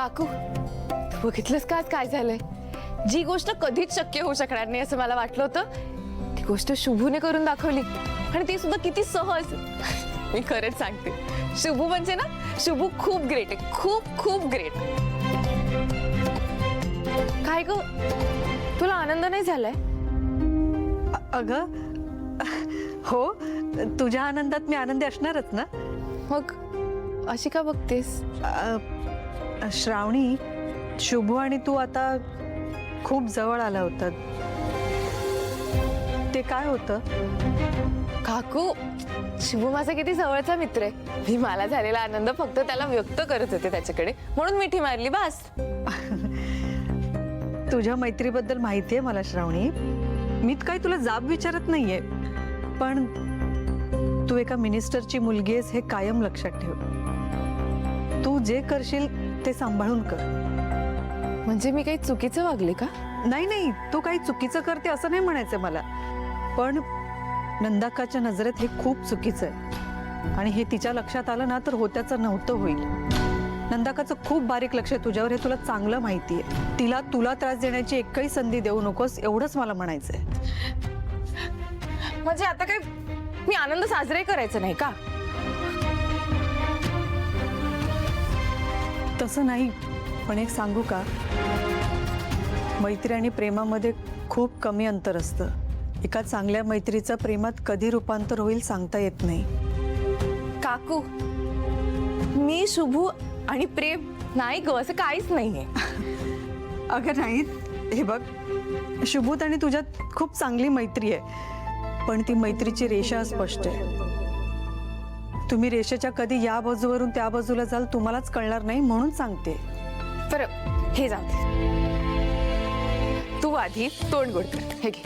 काकू, तू बघितलंस का आज काय झालंय? जी गोष्ट कधीच शक्य होऊ शकणार नाही असं मला वाटलं होतं, ती गोष्ट शुभूने करून दाखवली. आणि ती सुद्धा किती सहज. मी खरंच सांगते, शुभू म्हणजे ना, शुभू खूप ग्रेट आहे, खूप खूप ग्रेट. काय ग, तुला आनंद नाही झालाय? अगं हो, तुझ्या आनंदात मी आनंदी असणारच ना. मग अशी का बघतेस? श्रावणी, शुभू आणि तू आता खूप जवळ आला होता. ते काय होतं? काकू, शुभू माझा किती जवळचा मित्र आहे. मी मला झालेला आनंद फक्त त्याला व्यक्त करत होते त्याच्याकडे, म्हणून मिठी मारली बस. तुझ्या मैत्रीबद्दल माहिती आहे मला श्रावणी. मी काही तुला जाब विचारत नाहीये, पण तू एका मिनिस्टरची मुलगी आहेस हे कायम लक्षात ठेव. तू जे करशील ते सांभाळून कर. म्हणजे मी काही चुकीचं वागले का? नाही नाही, तू काही चुकीचं करते असं नाही म्हणायचं मला, पण नंदाकाच्या नजरेत हे खूप चुकीचं आहे. आणि हे तिच्या लक्षात आलं ना तर होत्याचं नव्हतं होईल. नंदाकाचं खूप बारीक लक्ष आहे तुझ्यावर, हे तुला चांगलं माहिती आहे. तिला तुला त्रास देण्याची एकही संधी देऊ नकोस, एवढंच मला म्हणायचंय. म्हणजे आता काय मी आनंद साजरे करायचं नाही का? तसं नाही, पण एक सांगू का, मैत्री आणि प्रेमामध्ये खूप कमी अंतर असतं. एका चांगल्या मैत्रीचं प्रेमात कधी रूपांतर होईल सांगता येत नाही. काकू, मी शुभू आणि प्रेम नाही ग, असं काहीच नाहीये. अगं नाही, हे बघ, शुभूत आणि तुझ्यात खूप चांगली मैत्री आहे, पण ती मैत्रीची रेषा स्पष्ट आहे. तुम्ही रेषेच्या कधी या बाजूवरून त्या बाजूला जाल तुम्हालाच कळणार नाही, म्हणून सांगते. बरं, हे जाऊ दे. तू आधी तोंड गोड कर. हे घे.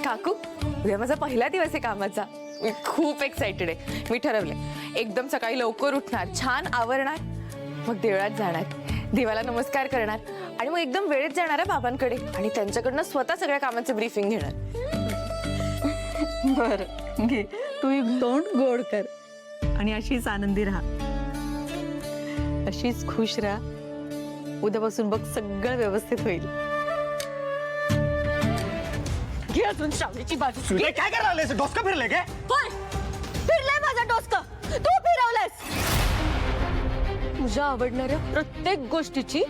काकू, उद्या माझा पहिला दिवस आहे कामाचा. मी खूप एक्साइटेड आहे. मी ठरवले, एकदम सकाळी लवकर उठणार, छान आवरणार, मग देवळात जाणार, देवाला नमस्कार करणार आणि मग एकदम वेळेत जाणार आहे बाबांकडे आणि त्यांच्याकडनं स्वतः सगळ्या कामाचं ब्रीफिंग घेणार. बरं घे, तू तोंड गोड कर आणि अशीच आनंदी राहा, अशीच खुश राहा. उद्यापासून बघ सगळं व्यवस्थित होईल. घे अजून श्रावणीची बाजू. काय करायला लागलेस? डोसकं फिरले काय? होय, फिरलंय माझं डोसकं. तू फिरवलंस. तुझ्या आवडणाऱ्या प्रत्येक गोष्टीची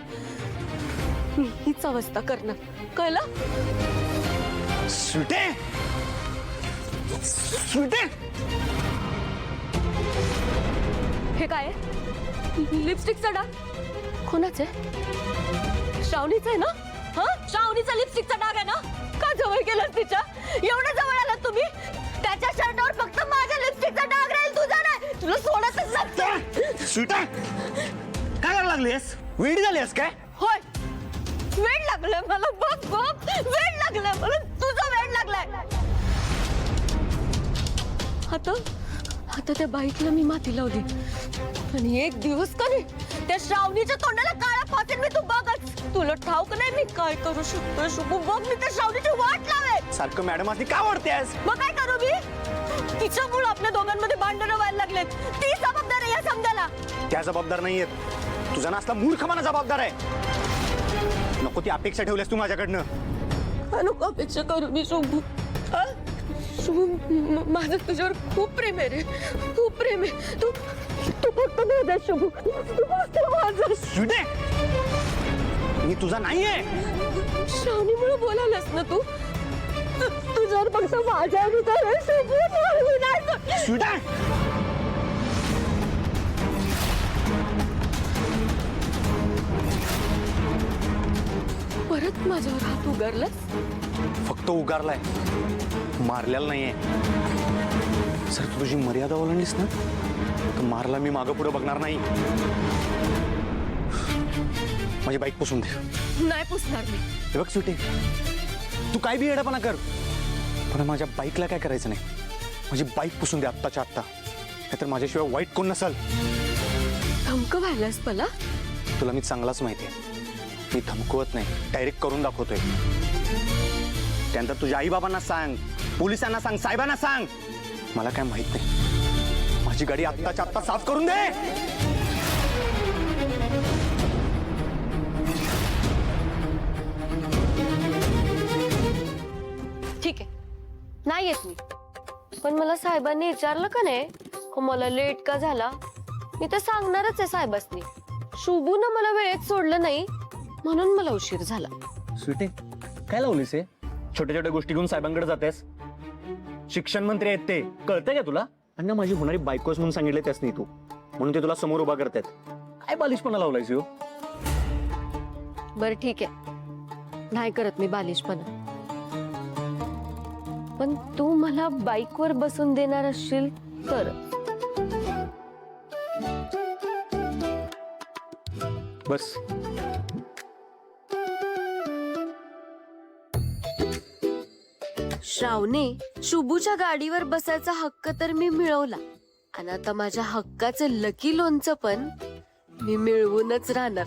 मी हीच अवस्था करणार, कळलं? सुटे सुटे, हे काय आहे? लिपस्टिकचा डाग कोणाचा आहे? श्रावणीचा आहे ना? हा, श्रावणीचा लिपस्टिकचा डाग आहे ना? का जवळ गेलास तिच्या? एवढं जवळ आलात तुम्ही? त्याच्या शर्टावर फक्त माझ्या लिपस्टिकचा डाग राहील, तुझा नाही. तुला सोडतच नाही. सुटे, काय करायला लागलीस? वेडी झालीस काय? होय, वेळ लागलाय मला. बघ बघ, वेळ लागलाय मला. तुझा वेळ लागलाय. आता त्या बाईकला मी माती लावली आणि एक दिवस का नाही त्या श्रावणीच्या तोंडाला काळा फासेल मी. तू बघच, तुला ठाऊक नाही मी काय करू शकतो. शुभू बघ, मी त्या श्रावणीची वाट लावेल. सारखं मॅडम असली का वाढतेस? मग काय करू मी? तिच्यामुळे आपल्या दोघांमध्ये भांडणं व्हायला लागलेत. ती जबाबदार आहे या समजायला. त्या जबाबदार नाहीयेत, तुझा नासला मूर्खपणा जबाबदार आहे. नको ती अपेक्षा ठेवलीस तू माझ्याकडनं. नको अपेक्षा करू मी शुभू. शुभू, माझं तुझ्यावर खूप प्रेम आहे रे, खूप प्रेम आहे. तू फक्त माझा शुभू, तू फक्त माझा. सुटे, मी तुझा नाहीये. श्रावणीमुळे बोलायलास ना तू? तुझ्यावर फक्त माझा अधिकार आहे शुभू. नाही. सुटे, परत माझ्यावर हात उगारलास? फक्त उगारलाय, मारलेला नाहीये. सर तू तुझी मर्यादा ओलांडलीस ना तर मारला मी मागं पुढे बघणार नाही. माझी बाईक पुसून दे. नाही पुसणार मी. हे बघ सुटे, तू काय बी येडापणा कर, पण माझ्या बाईकला काय करायचं नाही. माझी बाईक पुसून दे आत्ताच्या आत्ता, नाहीतर माझ्याशिवाय वाईट कोण नसल. धमकवायलास मला? तुला मी चांगलाच माहिती आहे, मी धमकवत नाही, डायरेक्ट करून दाखवतोय. त्यानंतर तुझ्या आई बाबांना सांग, पोलिसांना सांग, साहेबांना सांग. मला काय माहित नाही. माझी गाडी आत्ताच्या आत्ता साफ करून दे. नाही येत मी. पण मला साहेबांनी विचारलं का नाही हो मला लेट का झाला, मी तर सांगणारच आहे साहेबांनी. शुभूनं मला वेळेत सोडलं नाही म्हणून मला उशीर झाला. स्वीटी, काय लावलीस हे? छोट्या छोट्या गोष्टी घेऊन साहेबांकडे जातेस. शिक्षण मंत्री आहेत ते, कळतंय का तुला? आणि ना माझी होणारी बायकोस म्हणून सांगितले त्याच नाही तू, म्हणून ते तुला समोर उभा करतात. काय बालिशपणा लावलायस हो? बरं ठीक आहे, नाही करत मी बालिशपणा. पण तू मला बाईकवर बसून देणार असशील तर. बस. श्रावणे, शुभूच्या गाडीवर बसायचा हक्क तर मी मिळवला आणि आता माझ्या हक्काचं लकी लोणचं पण मी मिळवूनच राहणार.